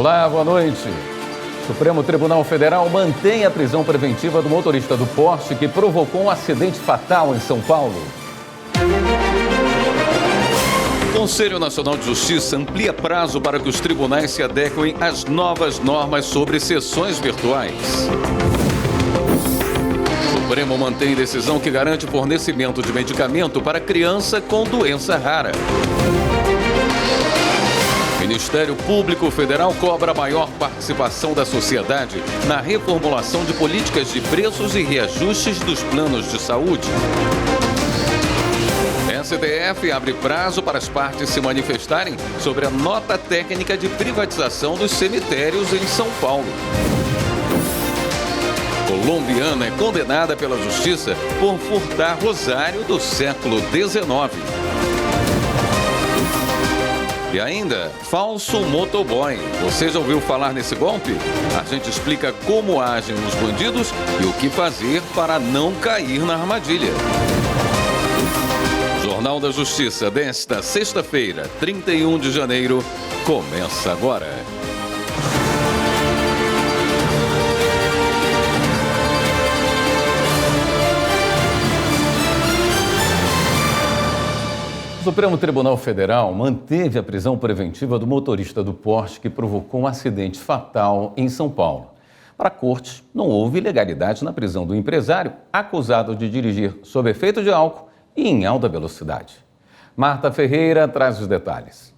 Olá, boa noite. O Supremo Tribunal Federal mantém a prisão preventiva do motorista do Porsche que provocou um acidente fatal em São Paulo. O Conselho Nacional de Justiça amplia prazo para que os tribunais se adequem às novas normas sobre sessões virtuais. O Supremo mantém decisão que garante fornecimento de medicamento para criança com doença rara. O Ministério Público Federal cobra maior participação da sociedade na reformulação de políticas de preços e reajustes dos planos de saúde. STF abre prazo para as partes se manifestarem sobre a nota técnica de privatização dos cemitérios em São Paulo. Colombiana é condenada pela justiça por furtar rosário do século XIX. E ainda, falso motoboy. Você já ouviu falar nesse golpe? A gente explica como agem os bandidos e o que fazer para não cair na armadilha. Jornal da Justiça desta sexta-feira, 31 de janeiro, começa agora. O Supremo Tribunal Federal manteve a prisão preventiva do motorista do Porsche que provocou um acidente fatal em São Paulo. Para a corte, não houve ilegalidade na prisão do empresário acusado de dirigir sob efeito de álcool e em alta velocidade. Marta Ferreira traz os detalhes.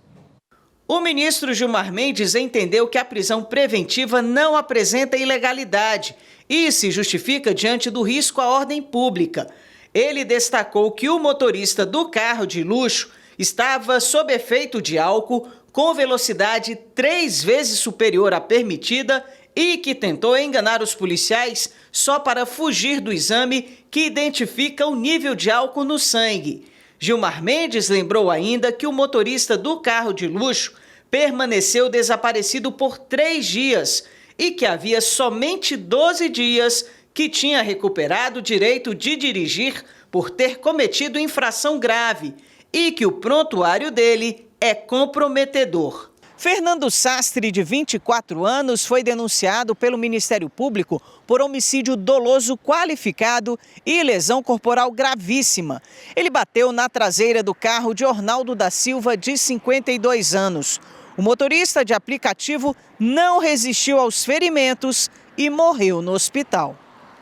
O ministro Gilmar Mendes entendeu que a prisão preventiva não apresenta ilegalidade e se justifica diante do risco à ordem pública. Ele destacou que o motorista do carro de luxo estava sob efeito de álcool com velocidade 3 vezes superior à permitida e que tentou enganar os policiais só para fugir do exame que identifica o nível de álcool no sangue. Gilmar Mendes lembrou ainda que o motorista do carro de luxo permaneceu desaparecido por 3 dias e que havia somente 12 dias que tinha recuperado o direito de dirigir por ter cometido infração grave e que o prontuário dele é comprometedor. Fernando Sastre, de 24 anos, foi denunciado pelo Ministério Público por homicídio doloso qualificado e lesão corporal gravíssima. Ele bateu na traseira do carro de Ornaldo da Silva, de 52 anos. O motorista de aplicativo não resistiu aos ferimentos e morreu no hospital.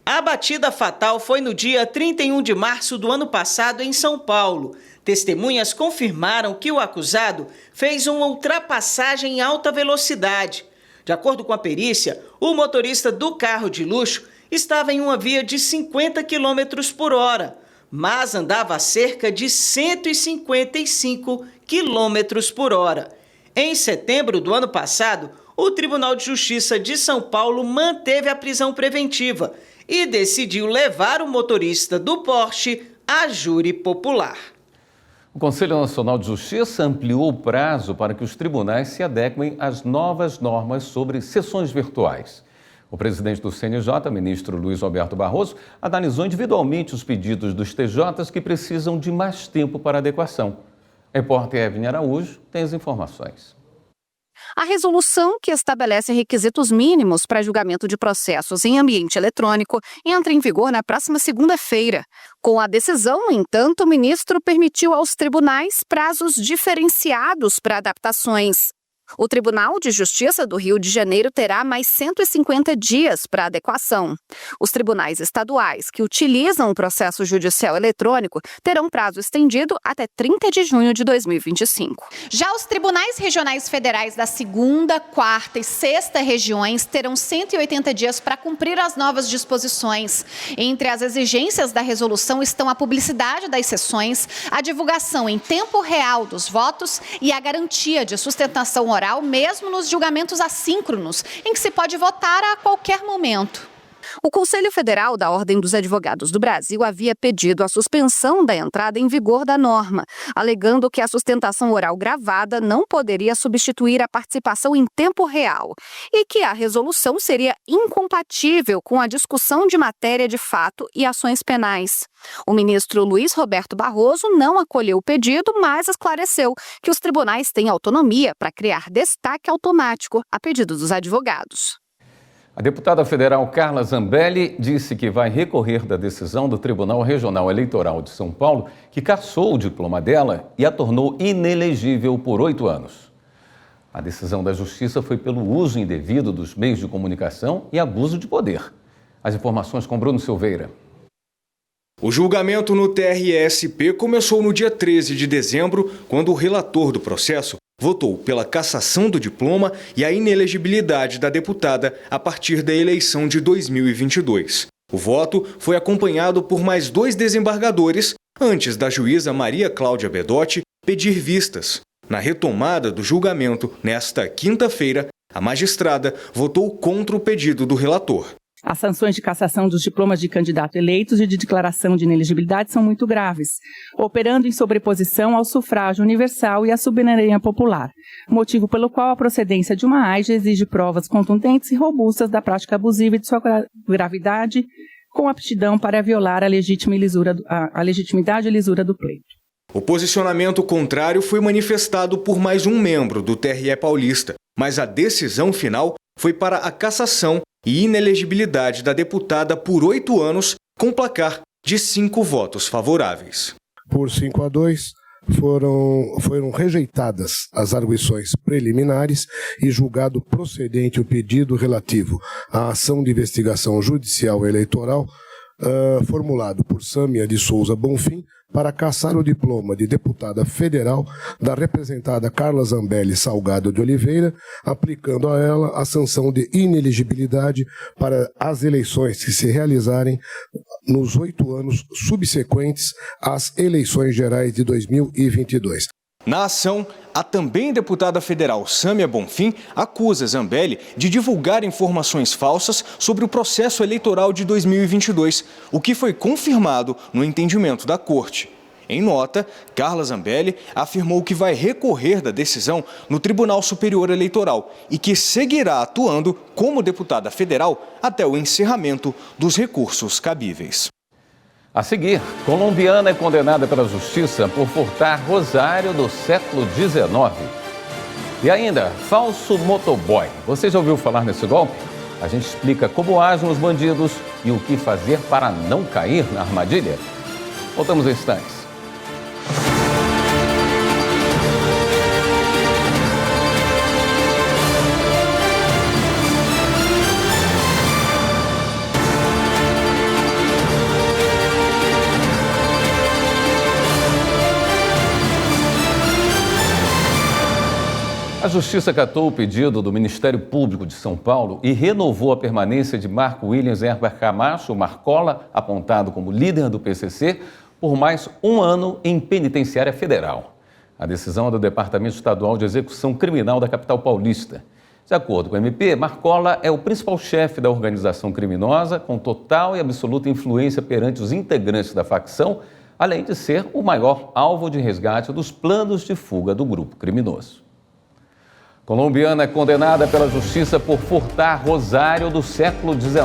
A batida fatal foi no dia 31 de março do ano passado em São Paulo. Testemunhas confirmaram que o acusado fez uma ultrapassagem em alta velocidade. De acordo com a perícia, o motorista do carro de luxo estava em uma via de 50 km por hora, mas andava a cerca de 155 km por hora. Em setembro do ano passado, o Tribunal de Justiça de São Paulo manteve a prisão preventiva e decidiu levar o motorista do Porsche a júri popular. O Conselho Nacional de Justiça ampliou o prazo para que os tribunais se adequem às novas normas sobre sessões virtuais. O presidente do CNJ, ministro Luiz Roberto Barroso, analisou individualmente os pedidos dos TJs que precisam de mais tempo para adequação. A repórter Evelyn Araújo tem as informações. A resolução que estabelece requisitos mínimos para julgamento de processos em ambiente eletrônico entra em vigor na próxima segunda-feira. Com a decisão, no entanto, o ministro permitiu aos tribunais prazos diferenciados para adaptações. O Tribunal de Justiça do Rio de Janeiro terá mais 150 dias para adequação. Os tribunais estaduais que utilizam o processo judicial eletrônico terão prazo estendido até 30 de junho de 2025. Já os tribunais regionais federais da 2ª, 4ª e 6ª regiões terão 180 dias para cumprir as novas disposições. Entre as exigências da resolução estão a publicidade das sessões, a divulgação em tempo real dos votos e a garantia de sustentação oral mesmo nos julgamentos assíncronos, em que se pode votar a qualquer momento. O Conselho Federal da Ordem dos Advogados do Brasil havia pedido a suspensão da entrada em vigor da norma, alegando que a sustentação oral gravada não poderia substituir a participação em tempo real e que a resolução seria incompatível com a discussão de matéria de fato e ações penais. O ministro Luiz Roberto Barroso não acolheu o pedido, mas esclareceu que os tribunais têm autonomia para criar destaque automático a pedido dos advogados. A deputada federal Carla Zambelli disse que vai recorrer da decisão do Tribunal Regional Eleitoral de São Paulo, que cassou o diploma dela e a tornou inelegível por 8 anos. A decisão da Justiça foi pelo uso indevido dos meios de comunicação e abuso de poder. As informações com Bruno Silveira. O julgamento no TRE-SP começou no dia 13 de dezembro, quando o relator do processo votou pela cassação do diploma e a inelegibilidade da deputada a partir da eleição de 2022. O voto foi acompanhado por mais 2 desembargadores, antes da juíza Maria Cláudia Bedotti pedir vistas. Na retomada do julgamento, nesta quinta-feira, a magistrada votou contra o pedido do relator. As sanções de cassação dos diplomas de candidato eleitos e de declaração de inelegibilidade são muito graves, operando em sobreposição ao sufrágio universal e à soberania popular, motivo pelo qual a procedência de uma AIJA exige provas contundentes e robustas da prática abusiva e de sua gravidade, com aptidão para violar a legitimidade e lisura do pleito. O posicionamento contrário foi manifestado por mais um membro do TRE paulista, mas a decisão final foi para a cassação e inelegibilidade da deputada por 8 anos, com placar de 5 votos favoráveis. Por 5-2, foram rejeitadas as arguições preliminares e julgado procedente o pedido relativo à ação de investigação judicial eleitoral formulado por Sâmia de Souza Bonfim para cassar o diploma de deputada federal da representada Carla Zambelli Salgado de Oliveira, aplicando a ela a sanção de inelegibilidade para as eleições que se realizarem nos 8 anos subsequentes às eleições gerais de 2022. Na ação, a também deputada federal Sâmia Bonfim acusa Zambelli de divulgar informações falsas sobre o processo eleitoral de 2022, o que foi confirmado no entendimento da Corte. Em nota, Carla Zambelli afirmou que vai recorrer da decisão no Tribunal Superior Eleitoral e que seguirá atuando como deputada federal até o encerramento dos recursos cabíveis. A seguir, colombiana é condenada pela justiça por furtar rosário do século XIX. E ainda, falso motoboy. Você já ouviu falar nesse golpe? A gente explica como agem os bandidos e o que fazer para não cair na armadilha. Voltamos em instantes. A Justiça acatou o pedido do Ministério Público de São Paulo e renovou a permanência de Marco Williams Herbert Camacho, Marcola, apontado como líder do PCC, por mais 1 ano em penitenciária federal. A decisão é do Departamento Estadual de Execução Criminal da capital paulista. De acordo com o MP, Marcola é o principal chefe da organização criminosa, com total e absoluta influência perante os integrantes da facção, além de ser o maior alvo de resgate dos planos de fuga do grupo criminoso. Colombiana é condenada pela justiça por furtar rosário do século XIX.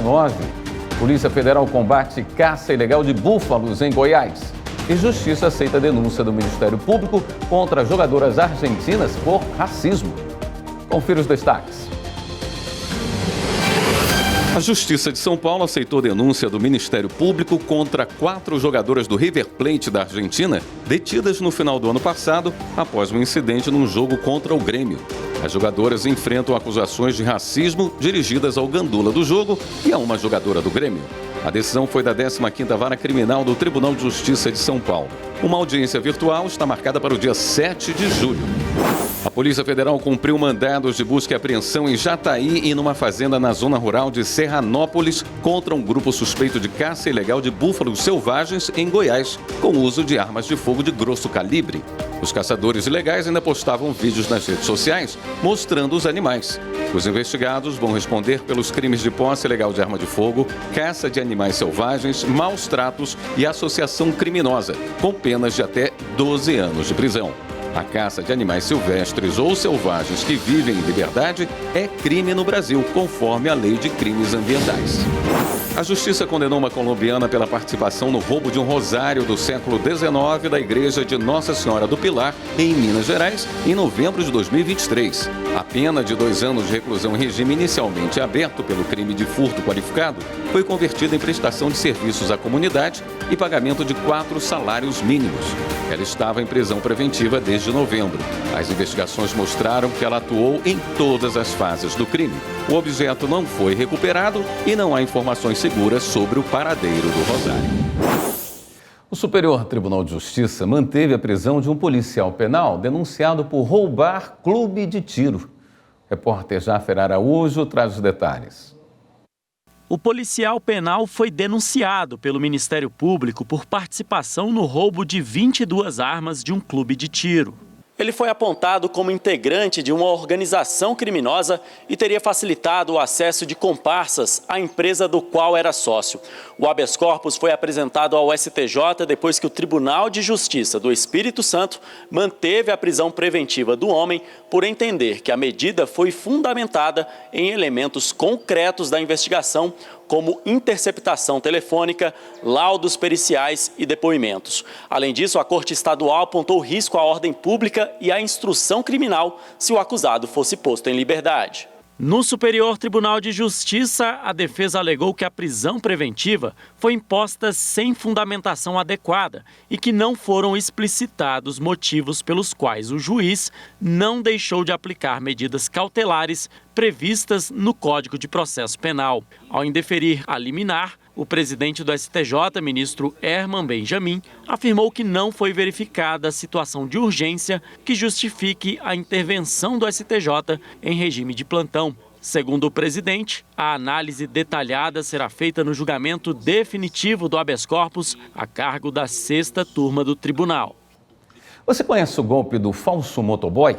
Polícia Federal combate caça ilegal de búfalos em Goiás. E justiça aceita a denúncia do Ministério Público contra jogadoras argentinas por racismo. Confira os destaques. A Justiça de São Paulo aceitou denúncia do Ministério Público contra 4 jogadoras do River Plate da Argentina, detidas no final do ano passado após um incidente num jogo contra o Grêmio. As jogadoras enfrentam acusações de racismo dirigidas ao gandula do jogo e a uma jogadora do Grêmio. A decisão foi da 15ª Vara Criminal do Tribunal de Justiça de São Paulo. Uma audiência virtual está marcada para o dia 7 de julho. A Polícia Federal cumpriu mandados de busca e apreensão em Jataí e numa fazenda na zona rural de Serranópolis contra um grupo suspeito de caça ilegal de búfalos selvagens em Goiás, com uso de armas de fogo de grosso calibre. Os caçadores ilegais ainda postavam vídeos nas redes sociais mostrando os animais. Os investigados vão responder pelos crimes de posse ilegal de arma de fogo, caça de animais selvagens, maus tratos e associação criminosa, com penas de até 12 anos de prisão. A caça de animais silvestres ou selvagens que vivem em liberdade é crime no Brasil, conforme a Lei de Crimes Ambientais. A Justiça condenou uma colombiana pela participação no roubo de um rosário do século XIX da Igreja de Nossa Senhora do Pilar, em Minas Gerais, em novembro de 2023. A pena de 2 anos de reclusão em regime inicialmente aberto pelo crime de furto qualificado foi convertida em prestação de serviços à comunidade e pagamento de 4 salários mínimos. Ela estava em prisão preventiva desde novembro. As investigações mostraram que ela atuou em todas as fases do crime. O objeto não foi recuperado e não há informações seguras sobre o paradeiro do rosário. O Superior Tribunal de Justiça manteve a prisão de um policial penal denunciado por roubar clube de tiro. O repórter Jafer Araújo traz os detalhes. O policial penal foi denunciado pelo Ministério Público por participação no roubo de 22 armas de um clube de tiro. Ele foi apontado como integrante de uma organização criminosa e teria facilitado o acesso de comparsas à empresa do qual era sócio. O habeas corpus foi apresentado ao STJ depois que o Tribunal de Justiça do Espírito Santo manteve a prisão preventiva do homem por entender que a medida foi fundamentada em elementos concretos da investigação, como interceptação telefônica, laudos periciais e depoimentos. Além disso, a Corte Estadual apontou risco à ordem pública e à instrução criminal se o acusado fosse posto em liberdade. No Superior Tribunal de Justiça, a defesa alegou que a prisão preventiva foi imposta sem fundamentação adequada e que não foram explicitados motivos pelos quais o juiz não deixou de aplicar medidas cautelares previstas no Código de Processo Penal. Ao indeferir a liminar, o presidente do STJ, ministro Herman Benjamin, afirmou que não foi verificada a situação de urgência que justifique a intervenção do STJ em regime de plantão. Segundo o presidente, a análise detalhada será feita no julgamento definitivo do habeas corpus a cargo da 6ª turma do tribunal. Você conhece o golpe do falso motoboy?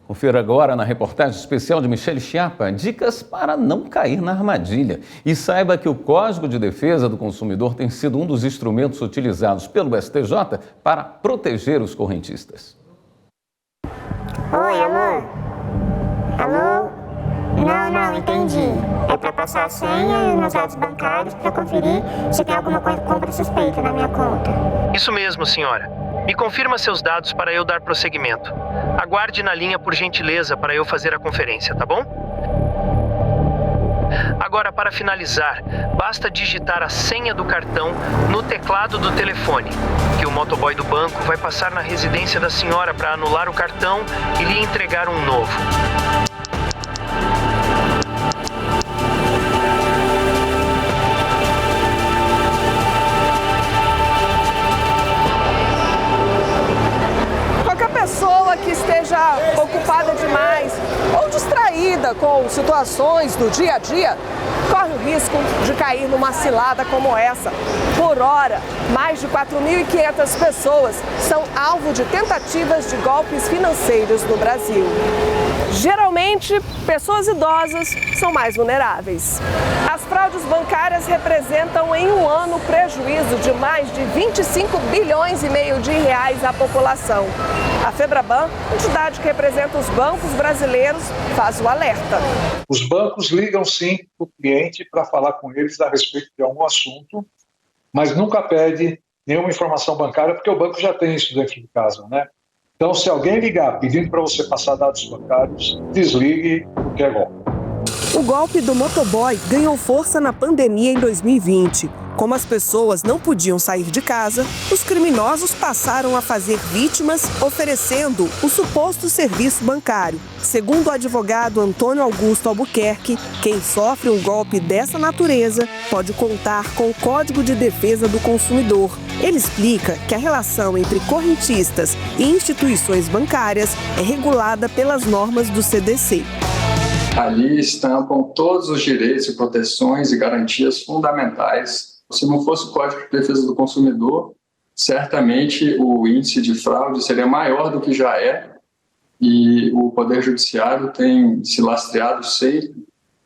Confira agora na reportagem especial de Michele Chiapa dicas para não cair na armadilha. E saiba que o Código de Defesa do Consumidor tem sido um dos instrumentos utilizados pelo STJ para proteger os correntistas. Oi, alô? Alô? Não, entendi. É para passar a senha e os meus dados bancários para conferir se tem alguma compra suspeita na minha conta. Isso mesmo, senhora. Me confirma seus dados para eu dar prosseguimento. Aguarde na linha por gentileza para eu fazer a conferência, tá bom? Agora, para finalizar, basta digitar a senha do cartão no teclado do telefone, que o motoboy do banco vai passar na residência da senhora para anular o cartão e lhe entregar um novo. Que esteja ocupada demais ou distraída com situações do dia a dia, corre o risco de cair numa cilada como essa. Por hora, mais de 4.500 pessoas são alvo de tentativas de golpes financeiros no Brasil. Geralmente, pessoas idosas são mais vulneráveis. As fraudes bancárias representam em um ano prejuízo de mais de 25 bilhões e meio de reais à população. A Febraban, entidade que representa os bancos brasileiros, faz o alerta. Os bancos ligam sim para o cliente para falar com eles a respeito de algum assunto, mas nunca pede nenhuma informação bancária, porque o banco já tem isso dentro de casa, né? Então, se alguém ligar pedindo para você passar dados bancários, desligue, porque é golpe. O golpe do motoboy ganhou força na pandemia em 2020. Como as pessoas não podiam sair de casa, os criminosos passaram a fazer vítimas oferecendo o suposto serviço bancário. Segundo o advogado Antônio Augusto Albuquerque, quem sofre um golpe dessa natureza pode contar com o Código de Defesa do Consumidor. Ele explica que a relação entre correntistas e instituições bancárias é regulada pelas normas do CDC. Ali estampam todos os direitos e proteções e garantias fundamentais. Se não fosse o Código de Defesa do Consumidor, certamente o índice de fraude seria maior do que já é, e o Poder Judiciário tem se lastreado sempre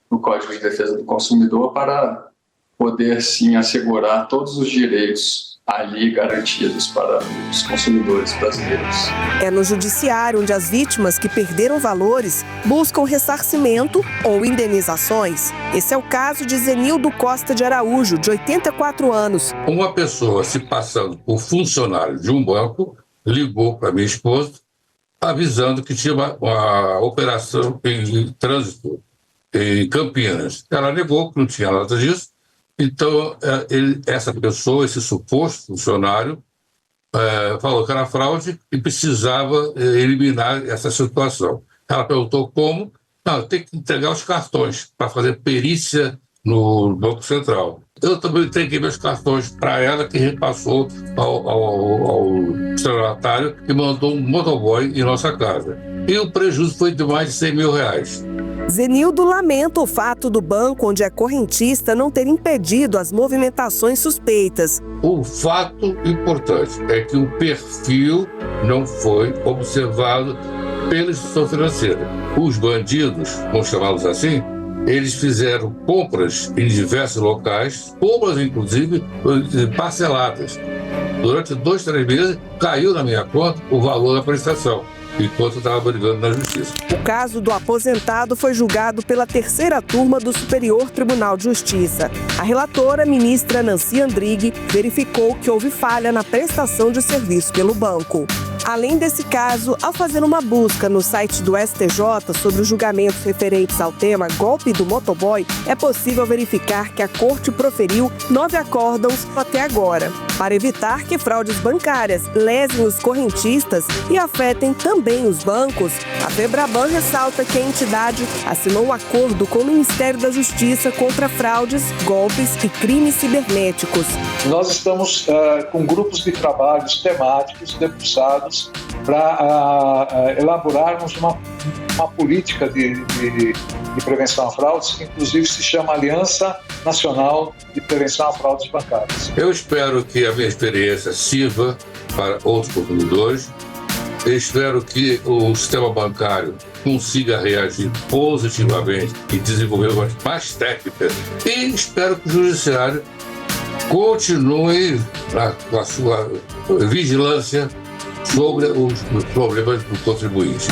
no Código de Defesa do Consumidor para poder, sim, assegurar todos os direitos ali garantidos para os consumidores brasileiros. É no judiciário onde as vítimas que perderam valores buscam ressarcimento ou indenizações. Esse é o caso de Zenildo Costa de Araújo, de 84 anos. Uma pessoa se passando por funcionário de um banco ligou para minha esposa avisando que tinha uma operação em trânsito em Campinas. Ela negou que não tinha nada disso. Então, essa pessoa, esse suposto funcionário, falou que era fraude e precisava eliminar essa situação. Ela perguntou como. Não, tem que entregar os cartões para fazer perícia no Banco Central. Eu também entreguei meus cartões para ela, que repassou ao estelionatário e mandou um motoboy em nossa casa. E o prejuízo foi de mais de R$100 mil. Zenildo lamenta o fato do banco, onde é correntista, não ter impedido as movimentações suspeitas. O fato importante é que o perfil não foi observado pela instituição financeira. Os bandidos, vamos chamá-los assim, eles fizeram compras em diversos locais, compras inclusive parceladas. Durante 2, 3 meses, caiu na minha conta o valor da prestação, enquanto eu estava brigando na justiça. O caso do aposentado foi julgado pela 3ª turma do Superior Tribunal de Justiça. A relatora, ministra Nancy Andrighi, verificou que houve falha na prestação de serviço pelo banco. Além desse caso, ao fazer uma busca no site do STJ sobre os julgamentos referentes ao tema golpe do motoboy, é possível verificar que a Corte proferiu 9 acórdãos até agora. Para evitar que fraudes bancárias lesem os correntistas e afetem também os bancos, a Febraban ressalta que a entidade assinou um acordo com o Ministério da Justiça contra fraudes, golpes e crimes cibernéticos. Nós estamos com grupos de trabalhos temáticos debruçados para elaborarmos uma política de prevenção a fraudes, que inclusive se chama Aliança Nacional de Prevenção a Fraudes Bancárias. Eu espero que a minha experiência sirva para outros consumidores. Eu espero que o sistema bancário consiga reagir positivamente e desenvolver mais técnicas. E espero que o judiciário continue com a sua vigilância sobre os problemas do contribuinte.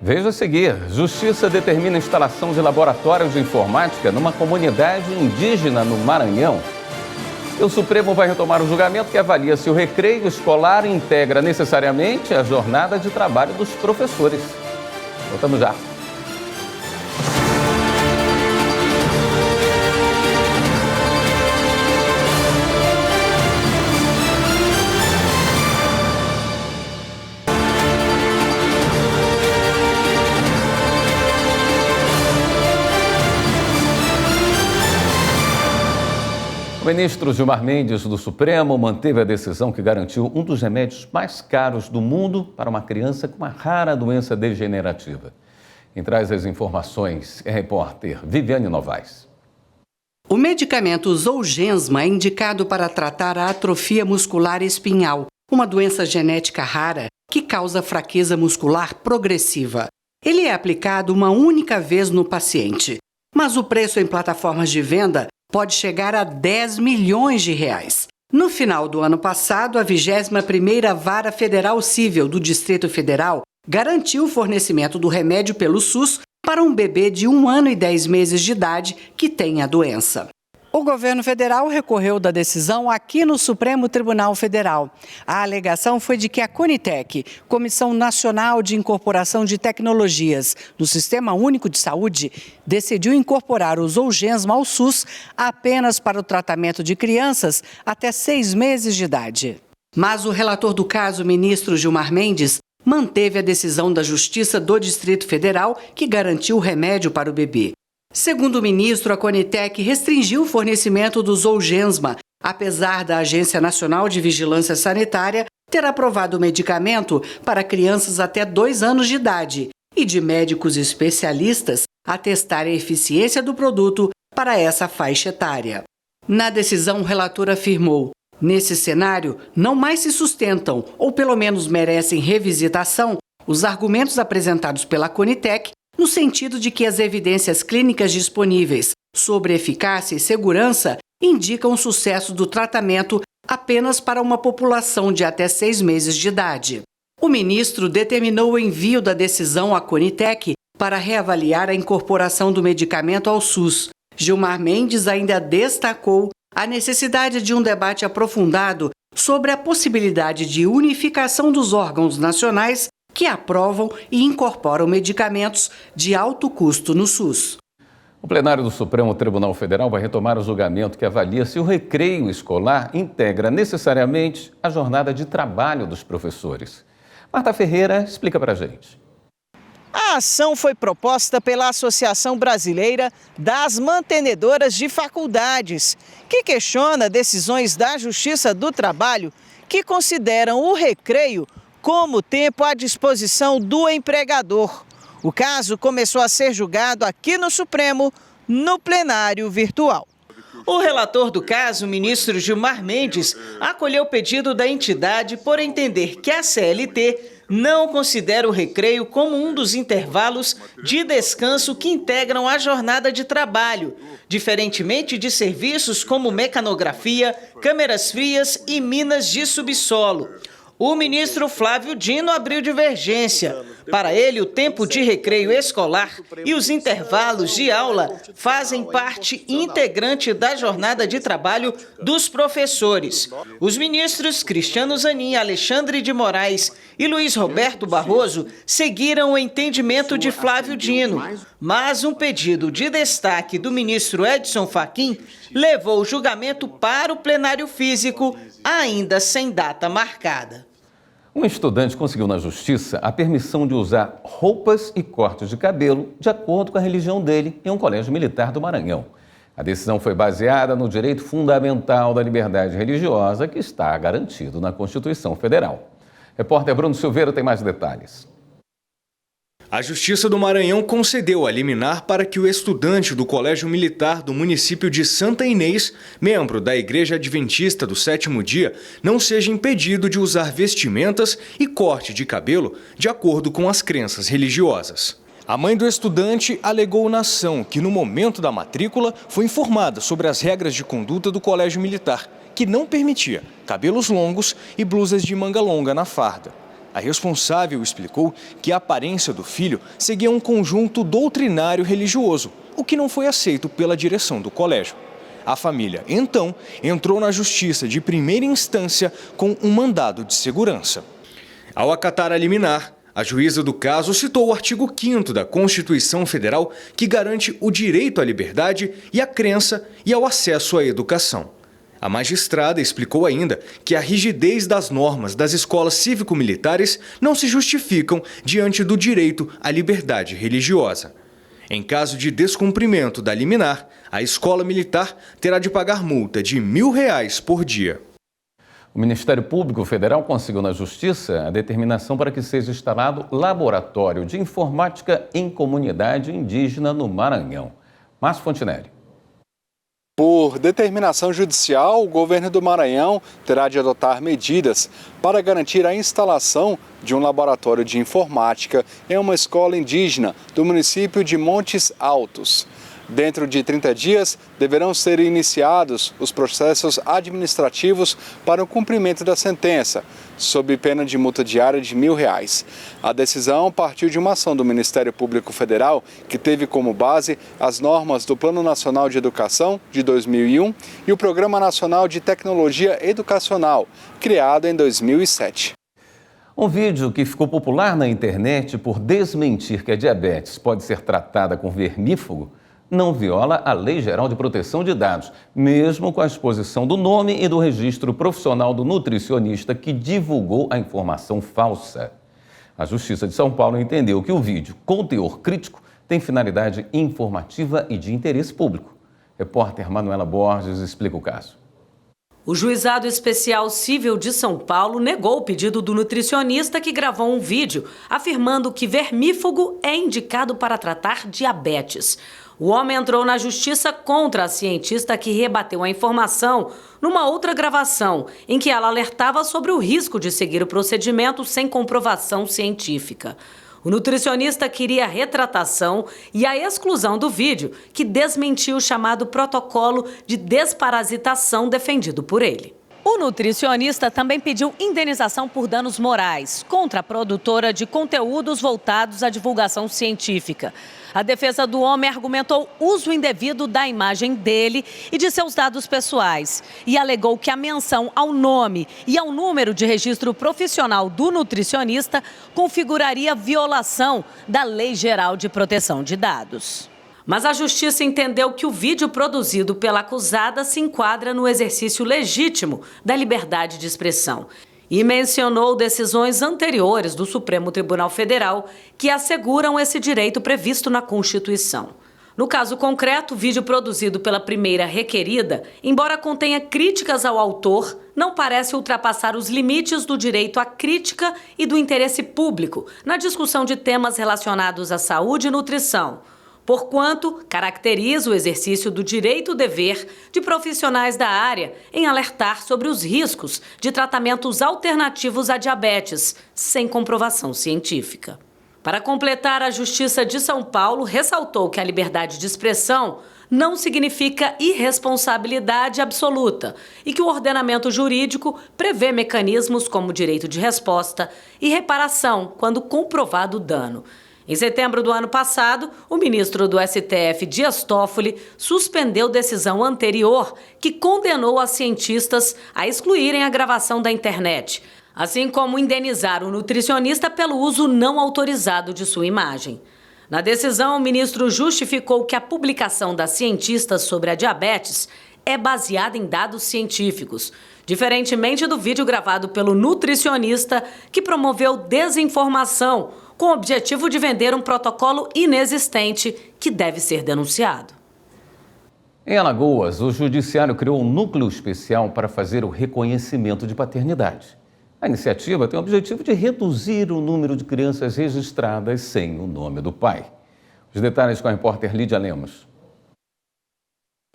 Veja a seguir. Justiça determina a instalação de laboratórios de informática numa comunidade indígena no Maranhão. E o Supremo vai retomar o julgamento que avalia se o recreio escolar integra necessariamente a jornada de trabalho dos professores. Voltamos já. O ministro Gilmar Mendes, do Supremo, manteve a decisão que garantiu um dos remédios mais caros do mundo para uma criança com uma rara doença degenerativa. Quem traz as informações é a repórter Viviane Novaes. O medicamento Zolgensma é indicado para tratar a atrofia muscular espinhal, uma doença genética rara que causa fraqueza muscular progressiva. Ele é aplicado uma única vez no paciente, mas o preço em plataformas de venda pode chegar a R$10 milhões. No final do ano passado, a 21ª Vara Federal Civil do Distrito Federal garantiu o fornecimento do remédio pelo SUS para um bebê de 1 ano e 10 meses de idade que tem a doença. O governo federal recorreu da decisão aqui no Supremo Tribunal Federal. A alegação foi de que a Conitec, Comissão Nacional de Incorporação de Tecnologias no Sistema Único de Saúde, decidiu incorporar o Zolgensma ao SUS apenas para o tratamento de crianças até 6 meses de idade. Mas o relator do caso, ministro Gilmar Mendes, manteve a decisão da Justiça do Distrito Federal que garantiu o remédio para o bebê. Segundo o ministro, a Conitec restringiu o fornecimento do Zolgensma, apesar da Agência Nacional de Vigilância Sanitária ter aprovado o medicamento para crianças até 2 anos de idade e de médicos especialistas atestarem a eficiência do produto para essa faixa etária. Na decisão, o relator afirmou: nesse cenário, não mais se sustentam, ou pelo menos merecem revisitação, os argumentos apresentados pela Conitec no sentido de que as evidências clínicas disponíveis sobre eficácia e segurança indicam o sucesso do tratamento apenas para uma população de até 6 meses de idade. O ministro determinou o envio da decisão à Conitec para reavaliar a incorporação do medicamento ao SUS. Gilmar Mendes ainda destacou a necessidade de um debate aprofundado sobre a possibilidade de unificação dos órgãos nacionais que aprovam e incorporam medicamentos de alto custo no SUS. O plenário do Supremo Tribunal Federal vai retomar o julgamento que avalia se o recreio escolar integra necessariamente a jornada de trabalho dos professores. Marta Ferreira explica pra gente. A ação foi proposta pela Associação Brasileira das Mantenedoras de Faculdades, que questiona decisões da Justiça do Trabalho que consideram o recreio como tempo à disposição do empregador. O caso começou a ser julgado aqui no Supremo, no plenário virtual. O relator do caso, o ministro Gilmar Mendes, acolheu o pedido da entidade por entender que a CLT não considera o recreio como um dos intervalos de descanso que integram a jornada de trabalho, diferentemente de serviços como mecanografia, câmeras frias e minas de subsolo. O ministro Flávio Dino abriu divergência. Para ele, o tempo de recreio escolar e os intervalos de aula fazem parte integrante da jornada de trabalho dos professores. Os ministros Cristiano Zanin, Alexandre de Moraes e Luiz Roberto Barroso seguiram o entendimento de Flávio Dino, mas um pedido de destaque do ministro Edson Fachin levou o julgamento para o plenário físico, ainda sem data marcada. Um estudante conseguiu na justiça a permissão de usar roupas e cortes de cabelo de acordo com a religião dele em um colégio militar do Maranhão. A decisão foi baseada no direito fundamental da liberdade religiosa que está garantido na Constituição Federal. Repórter Bruno Silveira tem mais detalhes. A Justiça do Maranhão concedeu a liminar para que o estudante do Colégio Militar do município de Santa Inês, membro da Igreja Adventista do Sétimo Dia, não seja impedido de usar vestimentas e corte de cabelo de acordo com as crenças religiosas. A mãe do estudante alegou na ação que, no momento da matrícula, foi informada sobre as regras de conduta do Colégio Militar, que não permitia cabelos longos e blusas de manga longa na farda. A responsável explicou que a aparência do filho seguia um conjunto doutrinário religioso, o que não foi aceito pela direção do colégio. A família, então, entrou na justiça de primeira instância com um mandado de segurança. Ao acatar a liminar, a juíza do caso citou o artigo 5º da Constituição Federal, que garante o direito à liberdade e à crença e ao acesso à educação. A magistrada explicou ainda que a rigidez das normas das escolas cívico-militares não se justificam diante do direito à liberdade religiosa. Em caso de descumprimento da liminar, a escola militar terá de pagar multa de R$1.000 por dia. O Ministério Público Federal conseguiu na Justiça a determinação para que seja instalado laboratório de informática em comunidade indígena no Maranhão. Márcio Fontinelli. Por determinação judicial, o governo do Maranhão terá de adotar medidas para garantir a instalação de um laboratório de informática em uma escola indígena do município de Montes Altos. Dentro de 30 dias, deverão ser iniciados os processos administrativos para o cumprimento da sentença, sob pena de multa diária de R$1.000. A decisão partiu de uma ação do Ministério Público Federal, que teve como base as normas do Plano Nacional de Educação, de 2001, e o Programa Nacional de Tecnologia Educacional, criado em 2007. Um vídeo que ficou popular na internet por desmentir que a diabetes pode ser tratada com vermífugo não viola a Lei Geral de Proteção de Dados, mesmo com a exposição do nome e do registro profissional do nutricionista que divulgou a informação falsa. A Justiça de São Paulo entendeu que o vídeo, com teor crítico, tem finalidade informativa e de interesse público. Repórter Manuela Borges explica o caso. O Juizado Especial Cível de São Paulo negou o pedido do nutricionista que gravou um vídeo afirmando que vermífugo é indicado para tratar diabetes. O homem entrou na justiça contra a cientista que rebateu a informação numa outra gravação, em que ela alertava sobre o risco de seguir o procedimento sem comprovação científica. O nutricionista queria a retratação e a exclusão do vídeo, que desmentiu o chamado protocolo de desparasitação defendido por ele. O nutricionista também pediu indenização por danos morais contra a produtora de conteúdos voltados à divulgação científica. A defesa do homem argumentou uso indevido da imagem dele e de seus dados pessoais e alegou que a menção ao nome e ao número de registro profissional do nutricionista configuraria violação da Lei Geral de Proteção de Dados. Mas a Justiça entendeu que o vídeo produzido pela acusada se enquadra no exercício legítimo da liberdade de expressão e mencionou decisões anteriores do Supremo Tribunal Federal que asseguram esse direito previsto na Constituição. No caso concreto, o vídeo produzido pela primeira requerida, embora contenha críticas ao autor, não parece ultrapassar os limites do direito à crítica e do interesse público na discussão de temas relacionados à saúde e nutrição, porquanto caracteriza o exercício do direito-dever de profissionais da área em alertar sobre os riscos de tratamentos alternativos à diabetes, sem comprovação científica. Para completar, a Justiça de São Paulo ressaltou que a liberdade de expressão não significa irresponsabilidade absoluta e que o ordenamento jurídico prevê mecanismos como direito de resposta e reparação quando comprovado o dano. Em setembro do ano passado, o ministro do STF, Dias Toffoli, suspendeu decisão anterior que condenou as cientistas a excluírem a gravação da internet, assim como indenizar o nutricionista pelo uso não autorizado de sua imagem. Na decisão, o ministro justificou que a publicação das cientistas sobre a diabetes é baseada em dados científicos, diferentemente do vídeo gravado pelo nutricionista que promoveu desinformação com o objetivo de vender um protocolo inexistente que deve ser denunciado. Em Alagoas, o Judiciário criou um núcleo especial para fazer o reconhecimento de paternidade. A iniciativa tem o objetivo de reduzir o número de crianças registradas sem o nome do pai. Os detalhes com a repórter Lídia Lemos.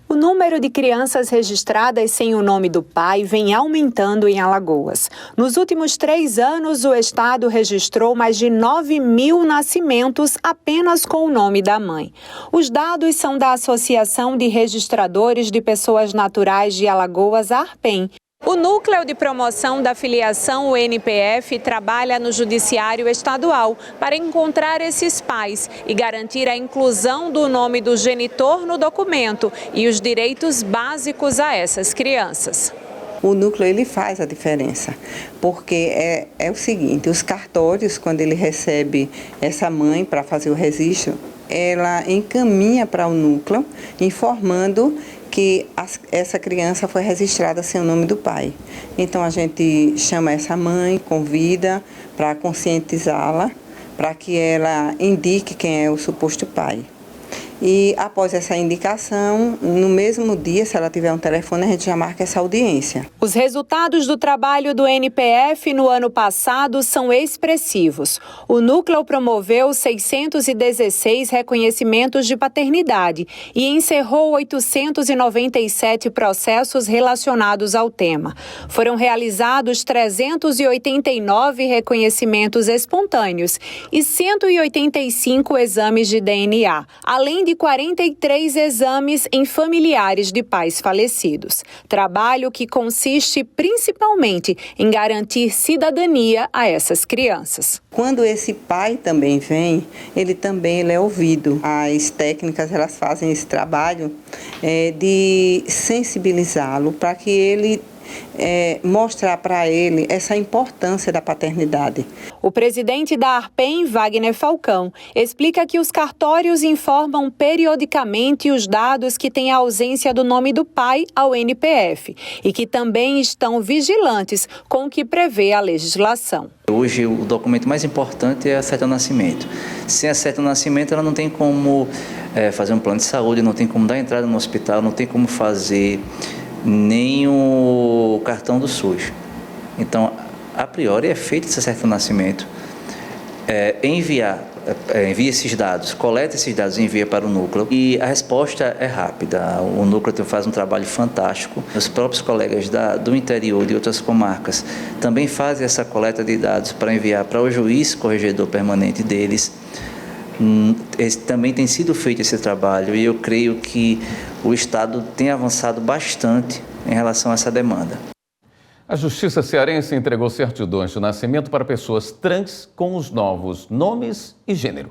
O número de crianças registradas sem o nome do pai vem aumentando em Alagoas. Nos últimos 3 anos, o estado registrou mais de 9.000 nascimentos apenas com o nome da mãe. Os dados são da Associação de Registradores de Pessoas Naturais de Alagoas, ARPEM. O Núcleo de Promoção da Filiação, o NPF, trabalha no Judiciário Estadual para encontrar esses pais e garantir a inclusão do nome do genitor no documento e os direitos básicos a essas crianças. O núcleo ele faz a diferença, porque é o seguinte, os cartórios, quando ele recebe essa mãe para fazer o registro, ela encaminha para o núcleo informando que essa criança foi registrada sem o nome do pai. Então a gente chama essa mãe, convida para conscientizá-la, para que ela indique quem é o suposto pai. E após essa indicação, no mesmo dia, se ela tiver um telefone, a gente já marca essa audiência. Os resultados do trabalho do NPF no ano passado são expressivos. O núcleo promoveu 616 reconhecimentos de paternidade e encerrou 897 processos relacionados ao tema. Foram realizados 389 reconhecimentos espontâneos e 185 exames de DNA, além além de 43 exames em familiares de pais falecidos. Trabalho que consiste principalmente em garantir cidadania a essas crianças. Quando esse pai também vem, ele é ouvido. As técnicas, elas fazem esse trabalho de sensibilizá-lo para que ele mostrar para ele essa importância da paternidade. O presidente da ARPEM, Wagner Falcão, explica que os cartórios informam periodicamente os dados que têm a ausência do nome do pai ao NPF e que também estão vigilantes com o que prevê a legislação. Hoje, o documento mais importante é a certidão de nascimento. Sem a certidão de nascimento, ela não tem como fazer um plano de saúde, não tem como dar entrada no hospital, não tem como fazer nem o cartão do SUS. Então, a priori, é feito essa certidão de nascimento, envia esses dados, coleta esses dados e envia para o núcleo. E a resposta é rápida. O núcleo faz um trabalho fantástico. Os próprios colegas do interior de outras comarcas também fazem essa coleta de dados para enviar para o juiz corregedor permanente deles. Também tem sido feito esse trabalho e eu creio que o Estado tem avançado bastante em relação a essa demanda. A Justiça Cearense entregou certidões de nascimento para pessoas trans com os novos nomes e gênero.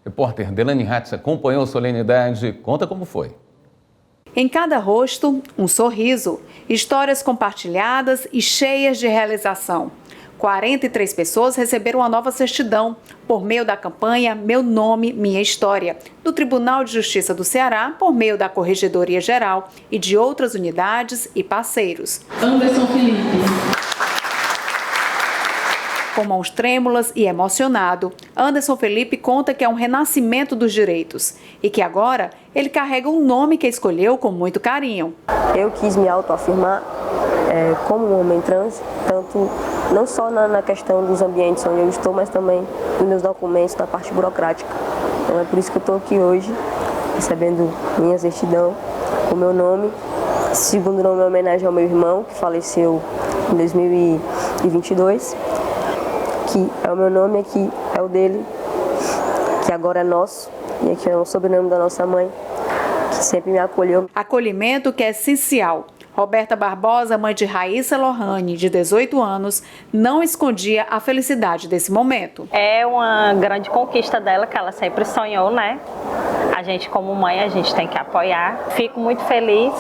Repórter Delane Hatz acompanhou a solenidade e conta como foi. Em cada rosto, um sorriso, histórias compartilhadas e cheias de realização. 43 pessoas receberam a nova certidão por meio da campanha Meu Nome, Minha História, do Tribunal de Justiça do Ceará, por meio da Corregedoria Geral e de outras unidades e parceiros. Anderson Felipe. Com mãos trêmulas e emocionado, Anderson Felipe conta que é um renascimento dos direitos e que agora ele carrega um nome que escolheu com muito carinho. Eu quis me autoafirmar como um homem trans, tanto não só na questão dos ambientes onde eu estou, mas também nos meus documentos, na parte burocrática. Então é por isso que eu estou aqui hoje, recebendo minha certidão com meu nome. Esse segundo nome é uma homenagem ao meu irmão, que faleceu em 2022, que é o meu nome, aqui é o dele, que agora é nosso, e aqui é o sobrenome da nossa mãe, que sempre me acolheu. Acolhimento que é essencial. Roberta Barbosa, mãe de Raíssa Lohane, de 18 anos, não escondia a felicidade desse momento. É uma grande conquista dela, que ela sempre sonhou, né? A gente, como mãe, a gente tem que apoiar. Fico muito feliz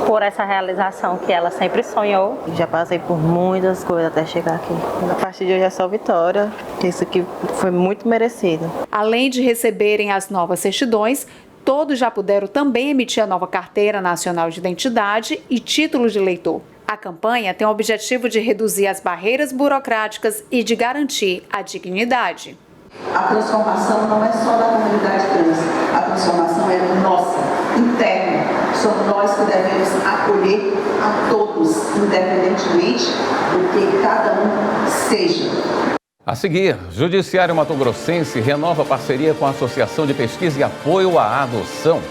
por essa realização que ela sempre sonhou. Já passei por muitas coisas até chegar aqui. A partir de hoje é só vitória. Isso aqui foi muito merecido. Além de receberem as novas certidões, todos já puderam também emitir a nova Carteira Nacional de Identidade e título de eleitor. A campanha tem o objetivo de reduzir as barreiras burocráticas e de garantir a dignidade. A transformação não é só da comunidade trans, a transformação é nossa, interna. Somos nós que devemos acolher a todos, independentemente do que cada um seja. A seguir, Judiciário Mato-Grossense renova parceria com a Associação de Pesquisa e Apoio à Adoção.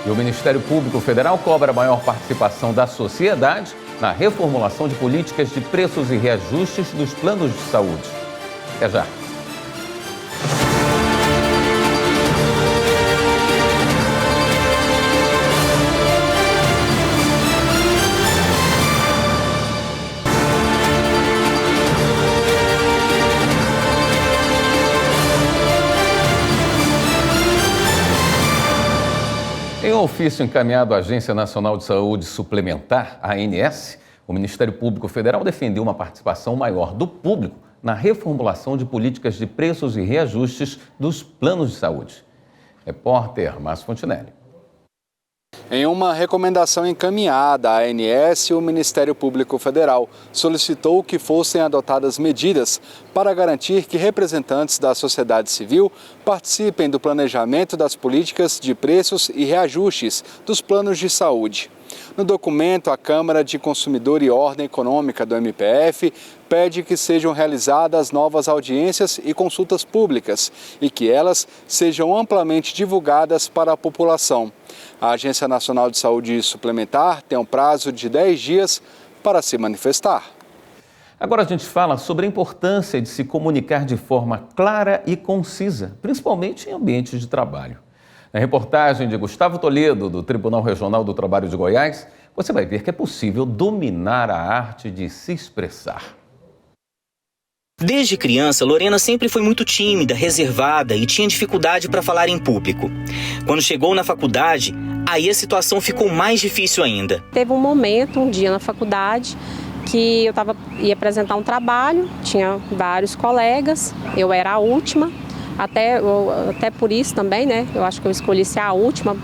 E o Ministério Público Federal cobra maior participação da sociedade na reformulação de políticas de preços e reajustes dos planos de saúde. Até já. Em um ofício encaminhado à Agência Nacional de Saúde Suplementar, a ANS, o Ministério Público Federal defendeu uma participação maior do público na reformulação de políticas de preços e reajustes dos planos de saúde. Repórter Márcio Fontinelli. Em uma recomendação encaminhada à ANS, o Ministério Público Federal solicitou que fossem adotadas medidas para garantir que representantes da sociedade civil participem do planejamento das políticas de preços e reajustes dos planos de saúde. No documento, a Câmara de Consumidor e Ordem Econômica do MPF pede que sejam realizadas novas audiências e consultas públicas e que elas sejam amplamente divulgadas para a população. A Agência Nacional de Saúde Suplementar tem um prazo de 10 dias para se manifestar. Agora a gente fala sobre a importância de se comunicar de forma clara e concisa, principalmente em ambientes de trabalho. Na reportagem de Gustavo Toledo, do Tribunal Regional do Trabalho de Goiás, você vai ver que é possível dominar a arte de se expressar. Desde criança, Lorena sempre foi muito tímida, reservada e tinha dificuldade para falar em público. Quando chegou na faculdade, aí a situação ficou mais difícil ainda. Teve um momento, um dia na faculdade, que eu ia apresentar um trabalho, tinha vários colegas, eu era a última, até por isso também, né? Eu acho que eu escolhi ser a última,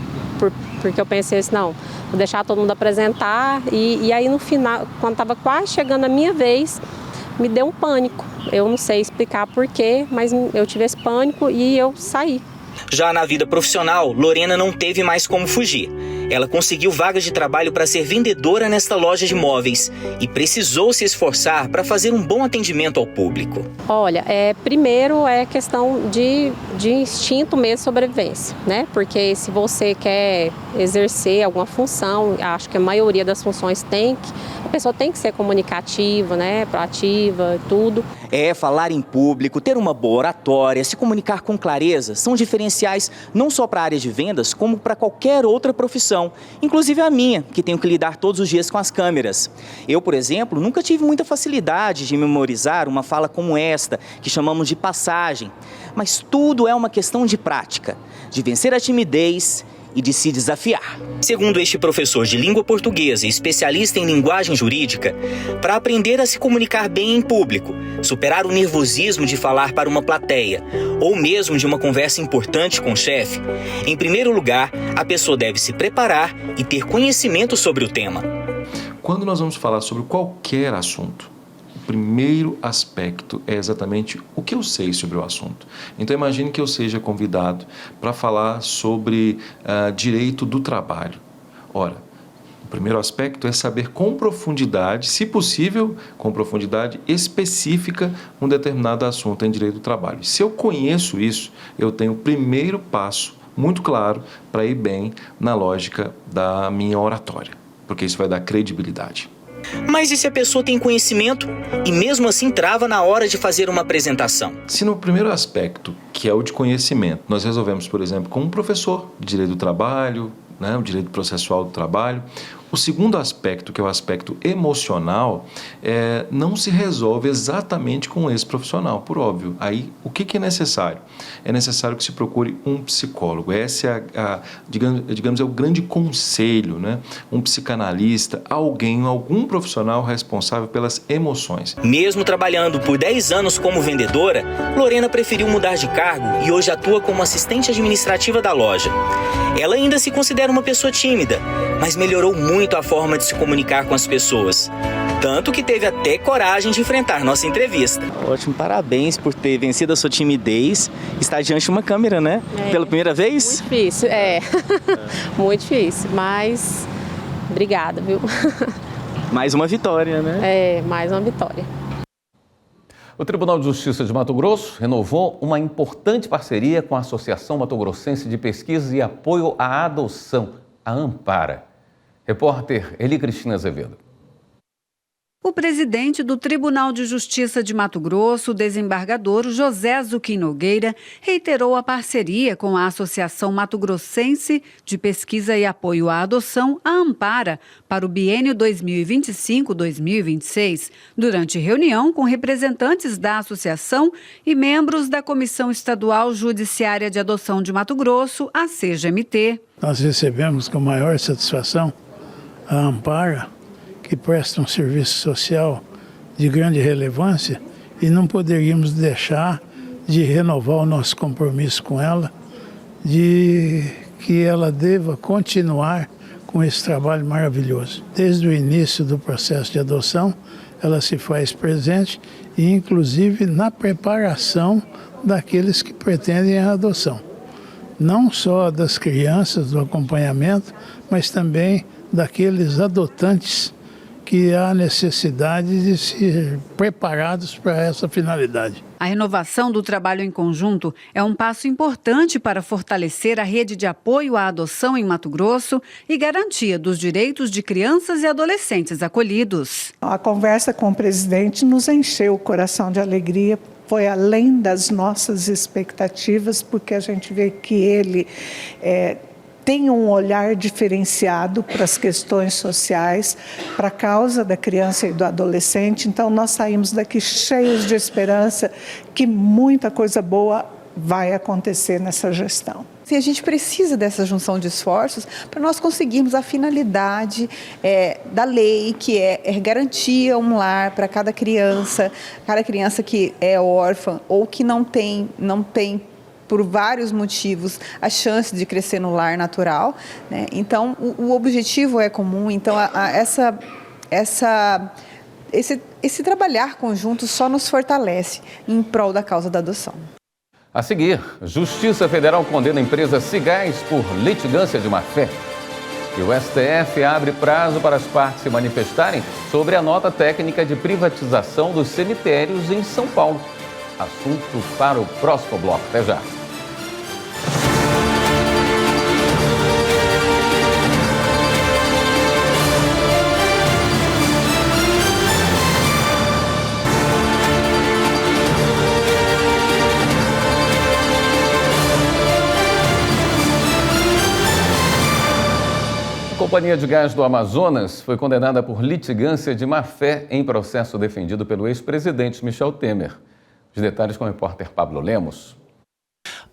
porque eu pensei assim, não, vou deixar todo mundo apresentar. E aí no final, quando estava quase chegando a minha vez, me deu um pânico. Eu não sei explicar porquê, mas eu tive esse pânico e eu saí. Já na vida profissional, Lorena não teve mais como fugir. Ela conseguiu vaga de trabalho para ser vendedora nesta loja de móveis e precisou se esforçar para fazer um bom atendimento ao público. Olha, primeiro é questão de instinto mesmo de sobrevivência, né? Porque se você quer exercer alguma função, acho que a maioria das funções a pessoa tem que ser comunicativa, né? Proativa, tudo. Falar em público, ter uma boa oratória, se comunicar com clareza são diferenciais não só para a área de vendas, como para qualquer outra profissão, inclusive a minha, que tenho que lidar todos os dias com as câmeras. Eu, por exemplo, nunca tive muita facilidade de memorizar uma fala como esta, que chamamos de passagem, mas tudo é uma questão de prática, de vencer a timidez e de se desafiar. Segundo este professor de língua portuguesa e especialista em linguagem jurídica, para aprender a se comunicar bem em público, superar o nervosismo de falar para uma plateia ou mesmo de uma conversa importante com o chefe, em primeiro lugar, a pessoa deve se preparar e ter conhecimento sobre o tema. Quando nós vamos falar sobre qualquer assunto, o primeiro aspecto é exatamente o que eu sei sobre o assunto. Então imagine que eu seja convidado para falar sobre direito do trabalho. Ora, o primeiro aspecto é saber com profundidade, se possível, com profundidade específica, um determinado assunto em direito do trabalho. Se eu conheço isso, eu tenho o primeiro passo muito claro para ir bem na lógica da minha oratória, porque isso vai dar credibilidade. Mas e se a pessoa tem conhecimento e mesmo assim trava na hora de fazer uma apresentação? Se no primeiro aspecto, que é o de conhecimento, nós resolvemos, por exemplo, com um professor de direito do trabalho, né, o direito processual do trabalho, o segundo aspecto, que é o aspecto emocional, não se resolve exatamente com esse profissional, por óbvio. Aí, o que é necessário? É necessário que se procure um psicólogo. Esse é, digamos, é o grande conselho, né? Um psicanalista, algum profissional responsável pelas emoções. Mesmo trabalhando por 10 anos como vendedora, Lorena preferiu mudar de cargo e hoje atua como assistente administrativa da loja. Ela ainda se considera uma pessoa tímida, mas melhorou muito a forma de se comunicar com as pessoas. Tanto que teve até coragem de enfrentar nossa entrevista. Ótimo, parabéns por ter vencido a sua timidez. Estar diante de uma câmera, né? Pela primeira vez? Muito difícil, muito difícil, mas obrigada, viu? Mais uma vitória, né? Mais uma vitória. O Tribunal de Justiça de Mato Grosso renovou uma importante parceria com a Associação Mato Grossense de Pesquisa e Apoio à Adoção, a Ampara. Repórter Eli Cristina Azevedo. O presidente do Tribunal de Justiça de Mato Grosso, o desembargador José Zuquim Nogueira, reiterou a parceria com a Associação Mato Grossense de Pesquisa e Apoio à Adoção, a Ampara, para o biênio 2025-2026, durante reunião com representantes da associação e membros da Comissão Estadual Judiciária de Adoção de Mato Grosso, a CGMT. Nós recebemos com maior satisfação a Ampara, que presta um serviço social de grande relevância, e não poderíamos deixar de renovar o nosso compromisso com ela, de que ela deva continuar com esse trabalho maravilhoso. Desde o início do processo de adoção, ela se faz presente, e inclusive na preparação daqueles que pretendem a adoção. Não só das crianças, do acompanhamento, mas também daqueles adotantes que há necessidade de ser preparados para essa finalidade. A renovação do trabalho em conjunto é um passo importante para fortalecer a rede de apoio à adoção em Mato Grosso e garantia dos direitos de crianças e adolescentes acolhidos. A conversa com o presidente nos encheu o coração de alegria. Foi além das nossas expectativas, porque a gente vê que ele tem um olhar diferenciado para as questões sociais, para a causa da criança e do adolescente. Então, nós saímos daqui cheios de esperança que muita coisa boa vai acontecer nessa gestão. A gente precisa dessa junção de esforços para nós conseguirmos a finalidade da lei, que é garantir um lar para cada criança que é órfã ou que não tem por vários motivos, a chance de crescer no lar natural, né? Então, o objetivo é comum. Então, esse trabalhar conjunto só nos fortalece em prol da causa da adoção. A seguir, Justiça Federal condena a empresa Cigás por litigância de má-fé. E o STF abre prazo para as partes se manifestarem sobre a nota técnica de privatização dos cemitérios em São Paulo. Assunto para o próximo bloco. Até já. A Companhia de Gás do Amazonas foi condenada por litigância de má-fé em processo defendido pelo ex-presidente Michel Temer. Os detalhes com o repórter Pablo Lemos.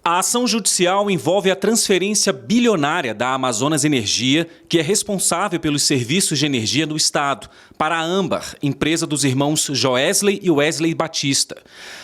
A ação judicial envolve a transferência bilionária da Amazonas Energia, que é responsável pelos serviços de energia do estado, para a Âmbar, empresa dos irmãos Joesley e Wesley Batista.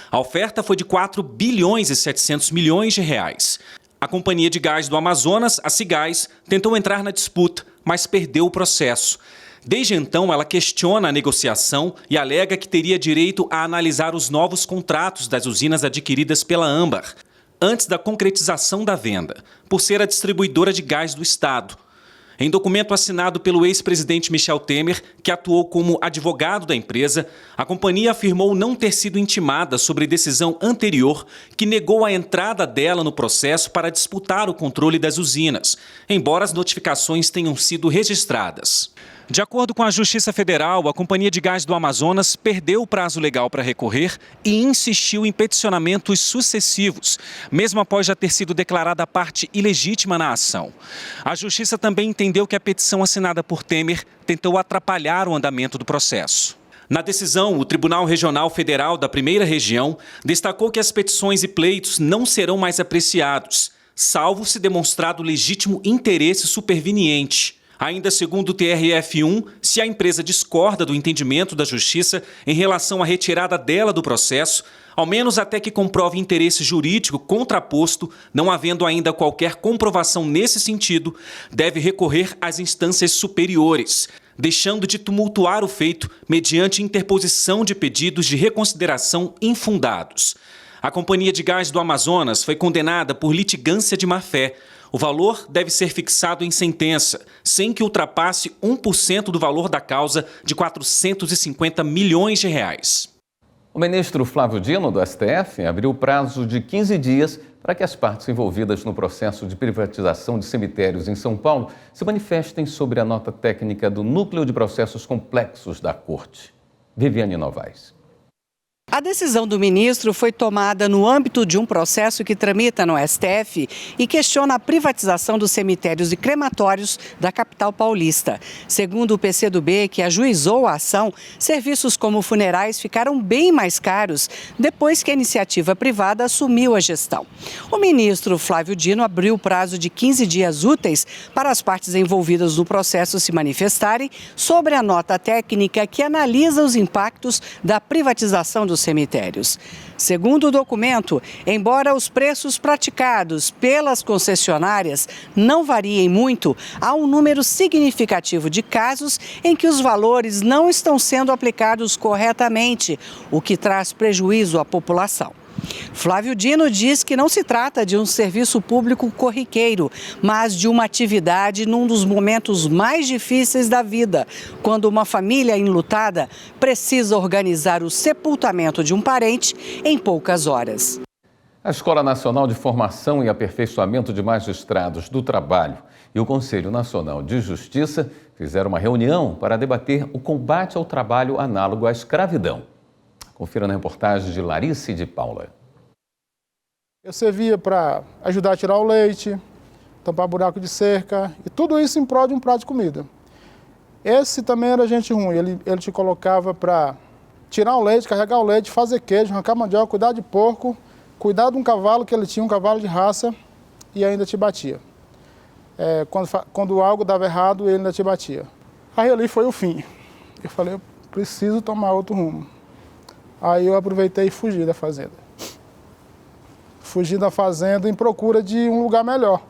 A oferta foi de 4 bilhões e 700 milhões de reais. A Companhia de Gás do Amazonas, a Cigás, tentou entrar na disputa, mas perdeu o processo. Desde então, ela questiona a negociação e alega que teria direito a analisar os novos contratos das usinas adquiridas pela Âmbar, antes da concretização da venda, por ser a distribuidora de gás do estado. Em documento assinado pelo ex-presidente Michel Temer, que atuou como advogado da empresa, a companhia afirmou não ter sido intimada sobre decisão anterior que negou a entrada dela no processo para disputar o controle das usinas, embora as notificações tenham sido registradas. De acordo com a Justiça Federal, a Companhia de Gás do Amazonas perdeu o prazo legal para recorrer e insistiu em peticionamentos sucessivos, mesmo após já ter sido declarada parte ilegítima na ação. A Justiça também entendeu que a petição assinada por Temer tentou atrapalhar o andamento do processo. Na decisão, o Tribunal Regional Federal da Primeira Região destacou que as petições e pleitos não serão mais apreciados, salvo se demonstrado legítimo interesse superveniente. Ainda segundo o TRF1, se a empresa discorda do entendimento da Justiça em relação à retirada dela do processo, ao menos até que comprove interesse jurídico contraposto, não havendo ainda qualquer comprovação nesse sentido, deve recorrer às instâncias superiores, deixando de tumultuar o feito mediante interposição de pedidos de reconsideração infundados. A Companhia de Gás do Amazonas foi condenada por litigância de má-fé. O valor deve ser fixado em sentença, sem que ultrapasse 1% do valor da causa de 450 milhões de reais. O ministro Flávio Dino, do STF, abriu o prazo de 15 dias para que as partes envolvidas no processo de privatização de cemitérios em São Paulo se manifestem sobre a nota técnica do Núcleo de Processos Complexos da Corte. Viviane Novaes. A decisão do ministro foi tomada no âmbito de um processo que tramita no STF e questiona a privatização dos cemitérios e crematórios da capital paulista. Segundo o PCdoB, que ajuizou a ação, serviços como funerais ficaram bem mais caros depois que a iniciativa privada assumiu a gestão. O ministro Flávio Dino abriu o prazo de 15 dias úteis para as partes envolvidas no processo se manifestarem sobre a nota técnica que analisa os impactos da privatização dos cemitérios. Segundo o documento, embora os preços praticados pelas concessionárias não variem muito, há um número significativo de casos em que os valores não estão sendo aplicados corretamente, o que traz prejuízo à população. Flávio Dino diz que não se trata de um serviço público corriqueiro, mas de uma atividade num dos momentos mais difíceis da vida, quando uma família enlutada precisa organizar o sepultamento de um parente em poucas horas. A Escola Nacional de Formação e Aperfeiçoamento de Magistrados do Trabalho e o Conselho Nacional de Justiça fizeram uma reunião para debater o combate ao trabalho análogo à escravidão. Confira na reportagem de Larissa e de Paula. Eu servia para ajudar a tirar o leite, tampar buraco de cerca e tudo isso em prol de um prato de comida. Esse também era gente ruim, ele te colocava para tirar o leite, carregar o leite, fazer queijo, arrancar mandioca, cuidar de porco, cuidar de um cavalo que ele tinha, um cavalo de raça, e ainda te batia. Quando algo dava errado, ele ainda te batia. Aí ali foi o fim. Eu falei, eu preciso tomar outro rumo. Aí eu aproveitei e fugi da fazenda. Fugi da fazenda em procura de um lugar melhor.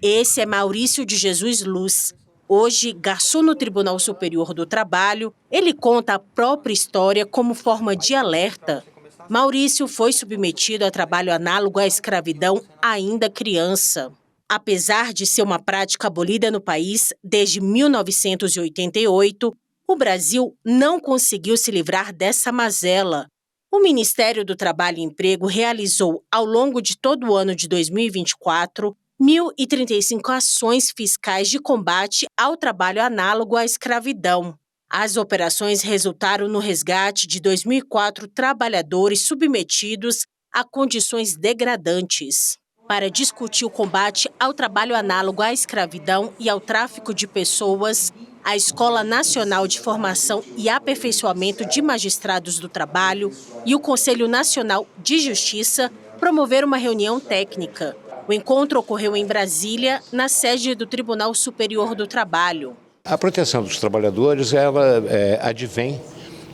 Esse é Maurício de Jesus Luz. Hoje, garçom no Tribunal Superior do Trabalho, ele conta a própria história como forma de alerta. Maurício foi submetido a trabalho análogo à escravidão ainda criança. Apesar de ser uma prática abolida no país desde 1988, o Brasil não conseguiu se livrar dessa mazela. O Ministério do Trabalho e Emprego realizou, ao longo de todo o ano de 2024, 1.035 ações fiscais de combate ao trabalho análogo à escravidão. As operações resultaram no resgate de 2.004 trabalhadores submetidos a condições degradantes. Para discutir o combate ao trabalho análogo à escravidão e ao tráfico de pessoas, a Escola Nacional de Formação e Aperfeiçoamento de Magistrados do Trabalho e o Conselho Nacional de Justiça promoveram uma reunião técnica. O encontro ocorreu em Brasília, na sede do Tribunal Superior do Trabalho. A proteção dos trabalhadores, ela advém,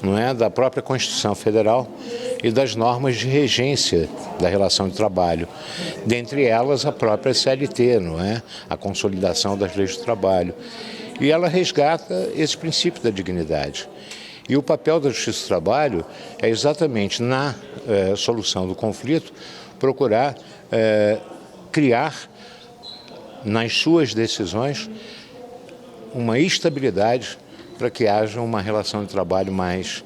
não é, da própria Constituição Federal e das normas de regência da relação de trabalho, dentre elas a própria CLT, não é, a consolidação das leis do trabalho. E ela resgata esse princípio da dignidade. E o papel da Justiça do Trabalho é exatamente na solução do conflito procurar criar nas suas decisões uma estabilidade para que haja uma relação de trabalho mais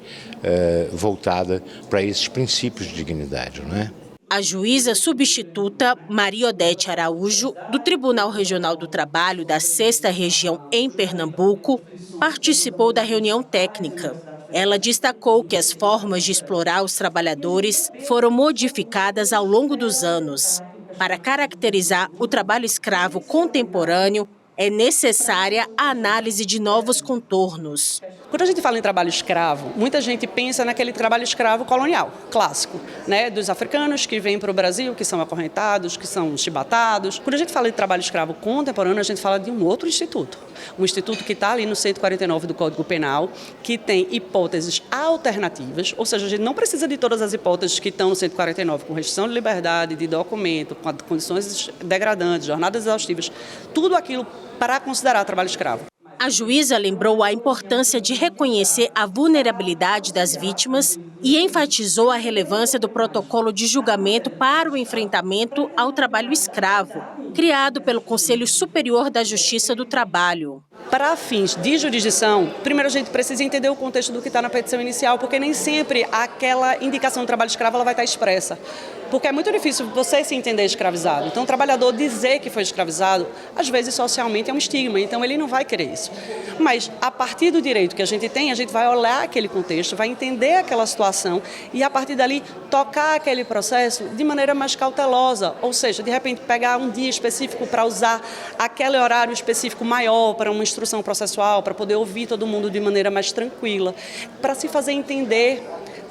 voltada para esses princípios de dignidade, não é? A juíza substituta Maria Odete Araújo, do Tribunal Regional do Trabalho da 6ª Região em Pernambuco, participou da reunião técnica. Ela destacou que as formas de explorar os trabalhadores foram modificadas ao longo dos anos. Para caracterizar o trabalho escravo contemporâneo, é necessária a análise de novos contornos. Quando a gente fala em trabalho escravo, muita gente pensa naquele trabalho escravo colonial, clássico, né, dos africanos que vêm para o Brasil, que são acorrentados, que são chibatados. Quando a gente fala de trabalho escravo contemporâneo, a gente fala de um outro instituto. Um instituto que está ali no 149 do Código Penal, que tem hipóteses alternativas, ou seja, a gente não precisa de todas as hipóteses que estão no 149, com restrição de liberdade, de documento, com condições degradantes, jornadas exaustivas, tudo aquilo para considerar trabalho escravo. A juíza lembrou a importância de reconhecer a vulnerabilidade das vítimas e enfatizou a relevância do protocolo de julgamento para o enfrentamento ao trabalho escravo, criado pelo Conselho Superior da Justiça do Trabalho. Para fins de jurisdição, primeiro a gente precisa entender o contexto do que está na petição inicial, porque nem sempre aquela indicação do trabalho escravo ela vai estar expressa. Porque é muito difícil você se entender escravizado. Então, o trabalhador dizer que foi escravizado, às vezes socialmente é um estigma, então ele não vai querer isso. Mas, a partir do direito que a gente tem, a gente vai olhar aquele contexto, vai entender aquela situação e, a partir dali, tocar aquele processo de maneira mais cautelosa. Ou seja, de repente, pegar um dia específico para usar aquele horário específico maior para uma instrução processual, para poder ouvir todo mundo de maneira mais tranquila, para se fazer entender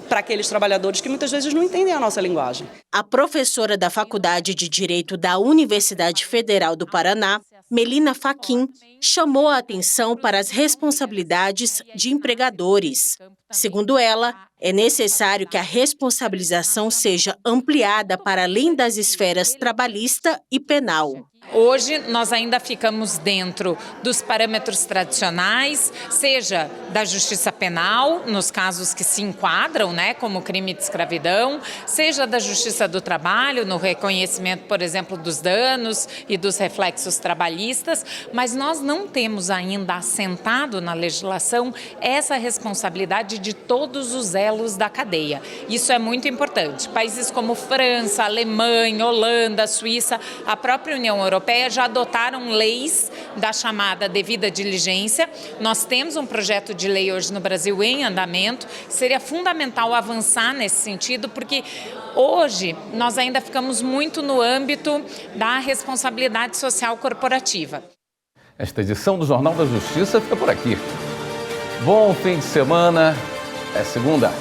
para aqueles trabalhadores que muitas vezes não entendem a nossa linguagem. A professora da Faculdade de Direito da Universidade Federal do Paraná, Melina Fachin, chamou a atenção para as responsabilidades de empregadores. Segundo ela, é necessário que a responsabilização seja ampliada para além das esferas trabalhista e penal. Hoje, nós ainda ficamos dentro dos parâmetros tradicionais, seja da justiça penal, nos casos que se enquadram, como crime de escravidão, seja da justiça do trabalho, no reconhecimento, por exemplo, dos danos e dos reflexos trabalhistas, mas nós não temos ainda assentado na legislação essa responsabilidade de todos os elos da cadeia. Isso é muito importante. Países como França, Alemanha, Holanda, Suíça, a própria União Europeia já adotaram leis da chamada devida diligência. Nós temos um projeto de lei hoje no Brasil em andamento. Seria fundamental avançar nesse sentido, porque hoje nós ainda ficamos muito no âmbito da responsabilidade social corporativa. Esta edição do Jornal da Justiça fica por aqui. Bom fim de semana. É segunda.